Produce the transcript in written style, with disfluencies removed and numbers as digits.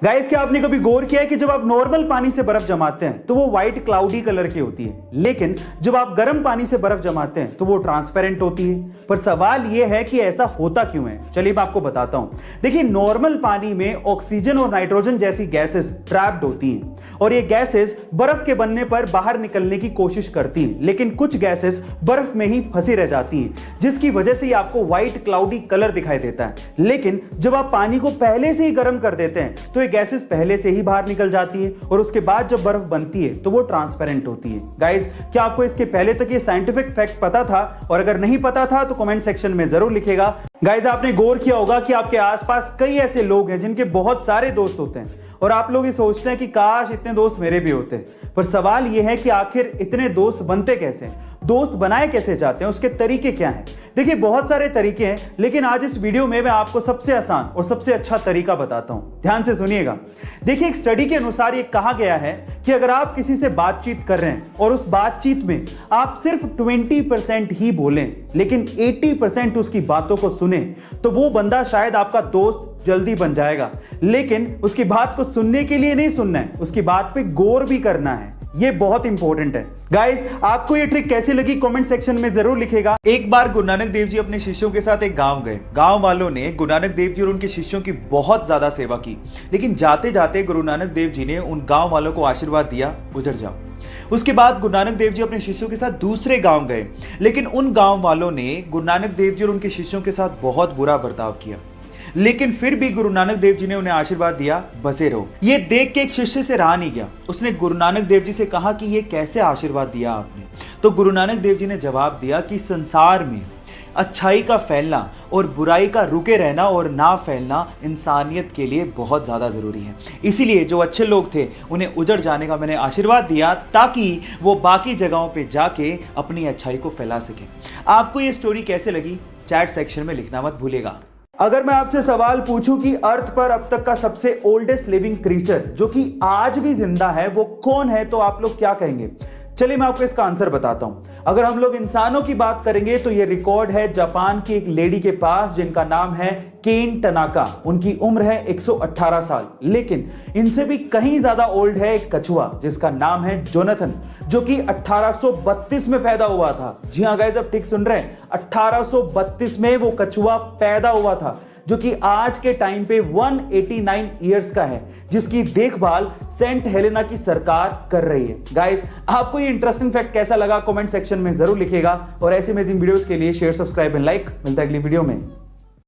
Guys, क्या आपने कभी गौर किया है कि जब आप नॉर्मल पानी से बर्फ जमाते हैं तो वो व्हाइट क्लाउडी कलर की होती है, लेकिन जब आप गर्म पानी से बर्फ जमाते हैं तो वो ट्रांसपेरेंट होती है। पर सवाल ये है कि ऐसा होता क्यों है? चलिए मैं आपको बताता हूं। देखिए, नॉर्मल पानी में ऑक्सीजन और नाइट्रोजन जैसी गैसेस ट्रैप्ड होती हैं और ये गैसेस बर्फ के बनने पर बाहर निकलने की कोशिश करती हैं, लेकिन कुछ गैसेस बर्फ में ही फंसी रह जाती हैं, जिसकी वजह से आपको व्हाइट क्लाउडी कलर दिखाई देता है। लेकिन जब आप पानी को पहले से ही गर्म कर देते हैं तो ये गैसेस पहले से ही बाहर निकल जाती है और उसके बाद जब बर्फ बनती है तो वो ट्रांसपेरेंट होती है। गाइस, क्या आपको इसके पहले तक ये साइंटिफिक फैक्ट पता था? और अगर नहीं पता था तो कमेंट सेक्शन में जरूर लिखेगा। गाइस, आपने गौर किया होगा कि आपके आसपास कई ऐसे लोग हैं जिनके बहुत सारे दोस्त होते हैं और आप लोग ये सोचते हैं कि काश इतने दोस्त मेरे भी होते। पर सवाल यह है कि आखिर इतने दोस्त बनते कैसे हैं? दोस्त बनाए कैसे जाते हैं? उसके तरीके क्या हैं? देखिए, बहुत सारे तरीके हैं, लेकिन आज इस वीडियो में मैं आपको सबसे आसान और सबसे अच्छा तरीका बताता हूं। ध्यान से सुनिएगा। देखिए, एक स्टडी के अनुसार ये कहा गया है कि अगर आप किसी से बातचीत कर रहे हैं और उस बातचीत में आप सिर्फ 20% ही बोलें, लेकिन 80% उसकी बातों को सुने, तो वो बंदा शायद आपका दोस्त जल्दी बन जाएगा। लेकिन उसकी बात को सुनने के लिए नहीं सुनना है, उसकी बात पे गौर भी करना है। ये बहुत इंपॉर्टेंट है। गाइस, आपको ये ट्रिक कैसी लगी कमेंट सेक्शन में जरूर लिखेगा। एक बार गुरु नानक देव जी अपने शिष्यों के साथ एक गांव गए। गांव वालों ने गुरु नानक देव जी और उनके शिष्यों की बहुत ज्यादा सेवा की, लेकिन जाते जाते गुरु नानक देव जी ने उन गांव वालों को आशीर्वाद दिया, उधर जाओ। उसके बाद गुरु नानक देव जी अपने शिष्यों के साथ दूसरे गांव गए, लेकिन उन गांव वालों ने गुरु नानक देव जी और उनके शिष्यों के साथ बहुत बुरा बर्ताव किया, लेकिन फिर भी गुरु नानक देव जी ने उन्हें आशीर्वाद दिया, बसे रहो। ये देख के एक शिष्य से रहा नहीं गया। उसने गुरु नानक देव जी से कहा कि ये कैसे आशीर्वाद दिया आपने? तो गुरु नानक देव जी ने जवाब दिया कि संसार में अच्छाई का फैलना और बुराई का रुके रहना और ना फैलना इंसानियत के लिए बहुत ज्यादा जरूरी है। इसीलिए जो अच्छे लोग थे उन्हें उजड़ जाने का मैंने आशीर्वाद दिया, ताकि वो बाकी जगहों पे जाके अपनी अच्छाई को फैला सके। आपको ये स्टोरी कैसे लगी चैट सेक्शन में लिखना मत भूलिएगा। अगर मैं आपसे सवाल पूछूं कि अर्थ पर अब तक का सबसे ओल्डेस्ट लिविंग क्रीचर जो कि आज भी जिंदा है वो कौन है, तो आप लोग क्या कहेंगे? चलिए मैं आपको इसका आंसर बताता हूं। अगर हम लोग इंसानों की बात करेंगे तो ये रिकॉर्ड है जापान की एक लेडी के पास जिनका नाम है केन टनाका। उनकी उम्र है 118 साल। लेकिन इनसे भी कहीं ज्यादा ओल्ड है एक कछुआ जिसका नाम है जोनाथन, जो कि 1832 में पैदा हुआ था। जी हाँ गाइस, आप ठीक सुन रहे हैं, 1832 में वो कछुआ पैदा हुआ था, जो कि आज के टाइम पे 189 इयर्स का है, जिसकी देखभाल सेंट हेलेना की सरकार कर रही है। गाइस, आपको ये इंटरेस्टिंग फैक्ट कैसा लगा कमेंट सेक्शन में जरूर लिखिएगा और ऐसे अमेजिंग वीडियोस के लिए शेयर, सब्सक्राइब एंड लाइक। मिलता है अगली वीडियो में।